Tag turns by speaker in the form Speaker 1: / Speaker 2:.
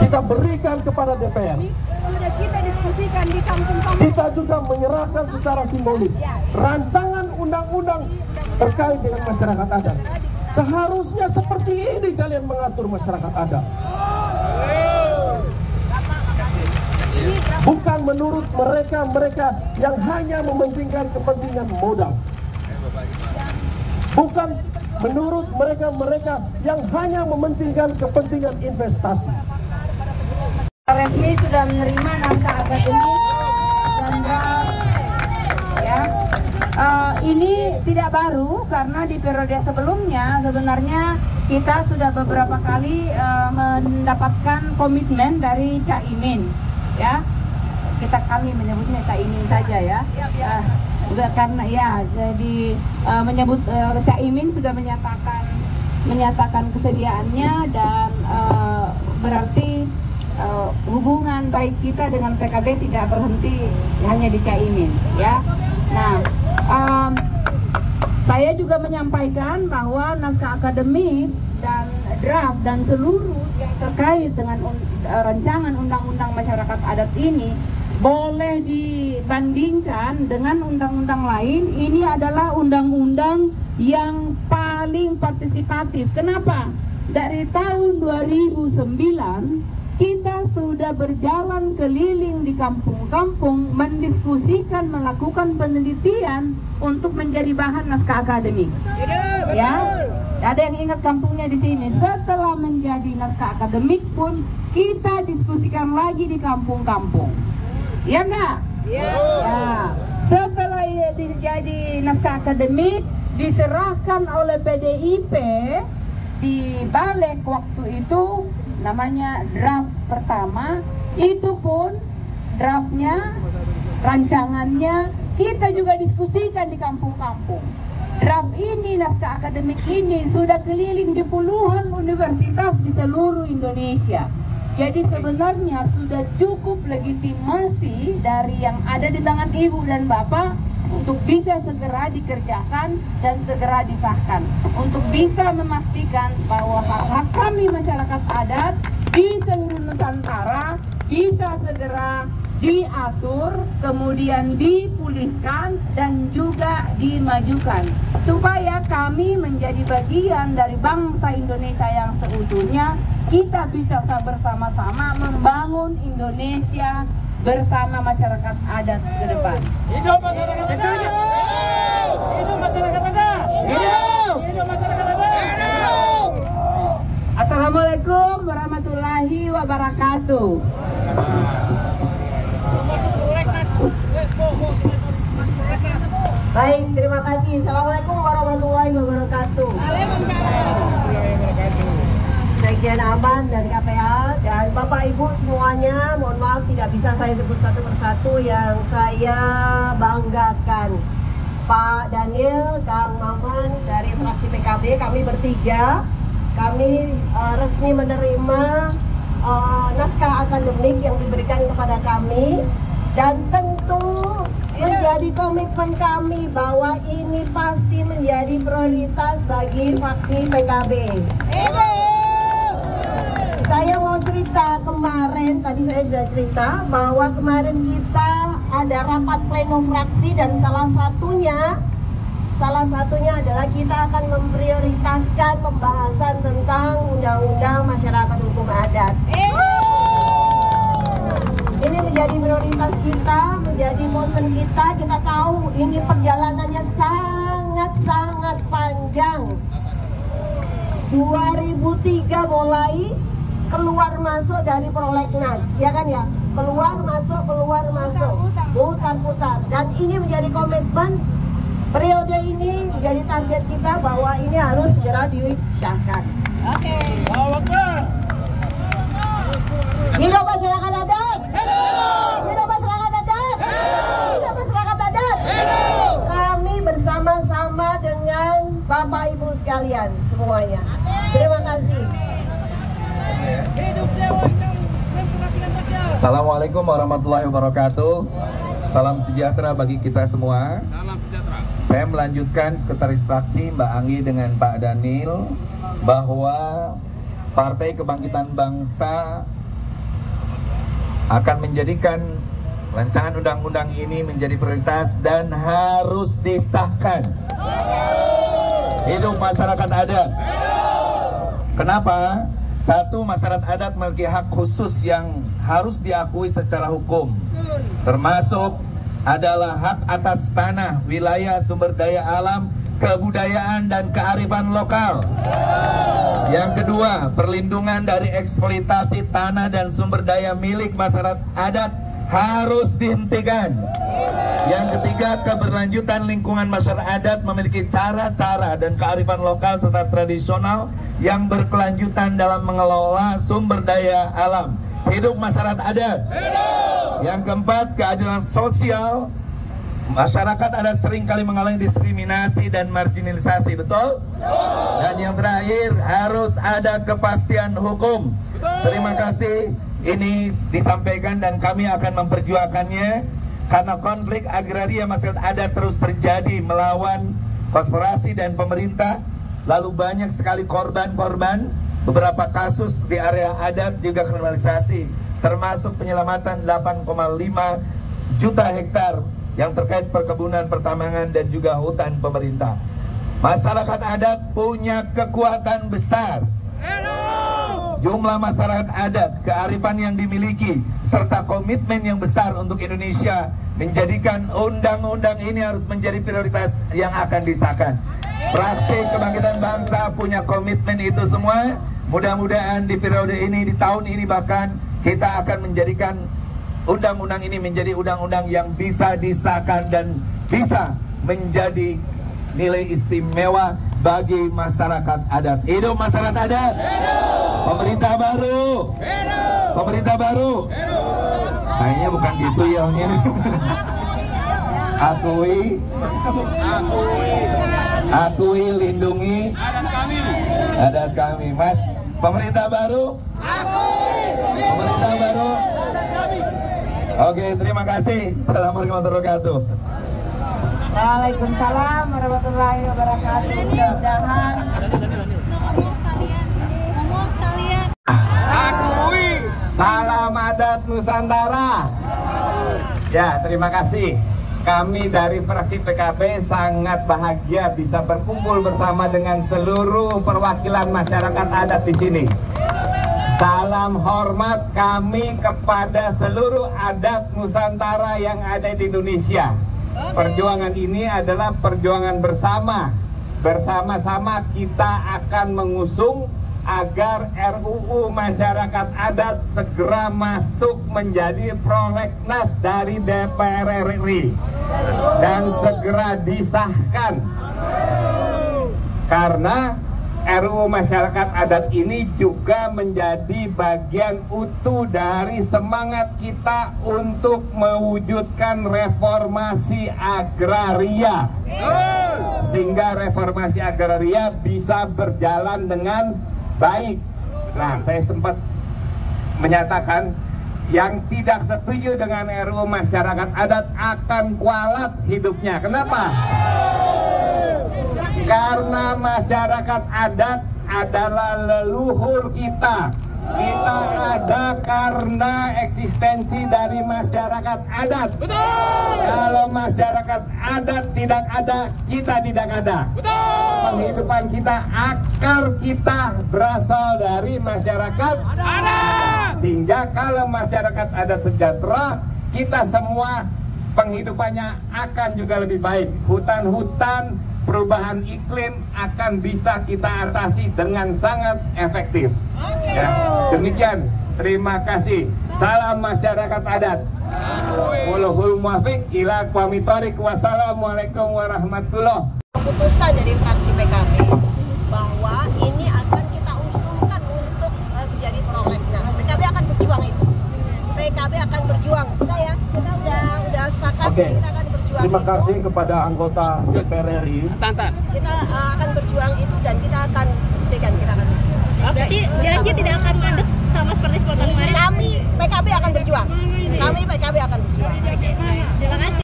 Speaker 1: kita berikan kepada DPR.
Speaker 2: Sudah kita diskusikan di kampung-kampung.
Speaker 1: Kita juga menyerahkan secara simbolis rancangan undang-undang terkait dengan masyarakat adat. Seharusnya seperti ini kalian mengatur masyarakat adat. Bukan menurut mereka yang hanya mementingkan kepentingan modal. Bukan menurut mereka yang hanya mementingkan kepentingan investasi.
Speaker 2: Resmi sudah menerima naskah akademik dan draft, ya. Ini tidak baru karena di periode sebelumnya sebenarnya kita sudah beberapa kali mendapatkan komitmen dari Caimin, ya. Kami menyebutnya Caimin saja, ya. Karena ya jadi menyebut Caimin sudah menyatakan kesediaannya dan berarti hubungan baik kita dengan PKB tidak berhenti hanya di Caimin, ya. Nah, saya juga menyampaikan bahwa naskah akademik dan draft dan seluruh yang terkait dengan rancangan undang-undang masyarakat adat ini boleh dibandingkan dengan undang-undang lain. Ini adalah undang-undang yang paling partisipatif. Kenapa? Dari tahun 2009 kita sudah berjalan keliling di kampung-kampung mendiskusikan, melakukan penelitian untuk menjadi bahan naskah akademik. Ya, ada yang ingat kampungnya di sini. Setelah menjadi naskah akademik pun kita diskusikan lagi di kampung-kampung. Ya enggak? Ya. Setelah jadi naskah akademik diserahkan oleh PDIP di balik waktu itu. Namanya draft pertama, itu pun draftnya, rancangannya kita juga diskusikan di kampung-kampung. Draft ini, naskah akademik ini sudah keliling di puluhan universitas di seluruh Indonesia. Jadi sebenarnya sudah cukup legitimasi dari yang ada di tangan Ibu dan Bapak untuk bisa segera dikerjakan dan segera disahkan, untuk bisa memastikan bahwa hak-hak kami masyarakat adat di seluruh Nusantara bisa segera diatur, kemudian dipulihkan dan juga dimajukan, supaya kami menjadi bagian dari bangsa Indonesia yang seutuhnya. Kita bisa bersama-sama membangun Indonesia bersama masyarakat adat ke depan.
Speaker 3: Hidup masyarakat adat! Hidup masyarakat adat! Hidup masyarakat adat!
Speaker 2: Assalamualaikum warahmatullahi wabarakatuh.
Speaker 4: Baik, terima kasih. Assalamualaikum warahmatullahi wabarakatuh. Sekian aman dari KPA dan Bapak Ibu semuanya, mohon maaf tidak bisa saya sebut satu persatu yang saya banggakan. Pak Daniel, Kang Maman dari fraksi PKB, kami bertiga, kami resmi menerima naskah akademik yang diberikan kepada kami, dan tentu menjadi komitmen kami bahwa ini pasti menjadi prioritas bagi fraksi PKB. Saya mau cerita kemarin, tadi saya sudah cerita bahwa kemarin kita ada rapat pleno fraksi dan salah satunya adalah kita akan memprioritaskan pembahasan tentang undang-undang masyarakat hukum adat. Ini menjadi prioritas kita, menjadi concern kita. Kita tahu ini perjalanannya sangat-sangat panjang. 2003 mulai keluar masuk dari prolegnas, ya kan ya? Keluar masuk, putar-putar. Dan ini menjadi komitmen periode ini, menjadi target kita bahwa ini harus segera disahkan.
Speaker 3: Oke.
Speaker 4: Hidup masyarakat adat! Hidup masyarakat adat! Hidup masyarakat adat! Kami bersama-sama dengan Bapak Ibu sekalian semuanya. Terima kasih.
Speaker 5: Assalamualaikum warahmatullahi wabarakatuh. Salam sejahtera bagi kita semua.
Speaker 3: Salam sejahtera.
Speaker 5: Saya melanjutkan Sekretaris Fraksi Mbak Anggi dengan Pak Daniel bahwa Partai Kebangkitan Bangsa akan menjadikan rancangan undang-undang ini menjadi prioritas dan harus disahkan. Hidup masyarakat adat. Kenapa? Satu, masyarakat adat memiliki hak khusus yang harus diakui secara hukum, termasuk adalah hak atas tanah, wilayah, sumber daya alam, kebudayaan, dan kearifan lokal. Yang kedua, perlindungan dari eksploitasi tanah dan sumber daya milik masyarakat adat harus dihentikan. Yang ketiga, keberlanjutan lingkungan masyarakat adat memiliki cara-cara dan kearifan lokal serta tradisional yang berkelanjutan dalam mengelola sumber daya alam. Hidup masyarakat adat. Yang keempat, keadilan sosial. Masyarakat adat seringkali mengalami diskriminasi dan marginalisasi, betul? Dan yang terakhir, harus ada kepastian hukum. Terima kasih. Ini disampaikan dan kami akan memperjuangkannya karena konflik agraria masyarakat adat terus terjadi melawan korporasi dan pemerintah. Lalu banyak sekali korban-korban. Beberapa kasus di area adat juga kriminalisasi, termasuk penyelamatan 8,5 juta hektar yang terkait perkebunan, pertambangan, dan juga hutan pemerintah. Masyarakat adat punya kekuatan besar. Jumlah masyarakat adat, kearifan yang dimiliki, serta komitmen yang besar untuk Indonesia menjadikan undang-undang ini harus menjadi prioritas yang akan disahkan. Fraksi Kebangkitan Bangsa punya komitmen itu semua. Mudah-mudahan di periode ini, di tahun ini bahkan, kita akan menjadikan undang-undang ini menjadi undang-undang yang bisa disahkan dan bisa menjadi nilai istimewa bagi masyarakat adat. Hidup masyarakat adat. Pemerintah baru. Pemerintah baru. Kayaknya bukan gitu yelnya. Akui, lindungi adat kami. Mas, pemerintah baru. Pemerintah baru. Oke, terima kasih. Assalamualaikum warahmatullahi wabarakatuh.
Speaker 2: Waalaikumsalam warahmatullahi wabarakatuh. Mudah-mudahan
Speaker 3: ngomong sekalian.
Speaker 6: Akui salam adat Nusantara. Ya, terima kasih. Kami dari fraksi PKB sangat bahagia bisa berkumpul bersama dengan seluruh perwakilan masyarakat adat di sini. Salam hormat kami kepada seluruh adat Nusantara yang ada di Indonesia. Perjuangan ini adalah perjuangan bersama. Bersama-sama kita akan mengusung agar RUU Masyarakat Adat segera masuk menjadi prolegnas dari DPR RI dan segera disahkan. Karena RUU Masyarakat Adat ini juga menjadi bagian utuh dari semangat kita untuk mewujudkan reformasi agraria, sehingga reformasi agraria bisa berjalan dengan baik. Nah, saya sempat menyatakan yang tidak setuju dengan RUU Masyarakat Adat akan kualat hidupnya. Kenapa? Karena masyarakat adat adalah leluhur kita. Kita ada karena eksistensi dari masyarakat adat. Betul. Kalau masyarakat adat tidak ada, kita tidak ada. Betul. Penghidupan kita, akar kita berasal dari masyarakat adat. Sehingga kalau masyarakat adat sejahtera, kita semua penghidupannya akan juga lebih baik. Hutan-hutan, perubahan iklim akan bisa kita atasi dengan sangat efektif. Ya, demikian. Terima kasih. Salam masyarakat adat. Wallahul muwaffiq ila aqwamit thoriq. Wassalamualaikum warahmatullahi wabarakatuh.
Speaker 4: Keputusan dari fraksi PKB bahwa ini akan kita usulkan untuk menjadi prolegnas. PKB akan berjuang itu. PKB akan berjuang. Kita udah sepakat.
Speaker 1: Oke.
Speaker 4: Kita akan berjuang.
Speaker 1: Terima
Speaker 4: itu.
Speaker 1: kasih kepada anggota DPR RI.
Speaker 4: Kita akan berjuang itu dan kita akan buktikan, kita akan.
Speaker 3: Berarti janji tidak akan mandek sama seperti 10 tahun kemarin.
Speaker 4: Kami PKB akan berjuang. Kami PKB akan berjuang.
Speaker 3: Terima kasih.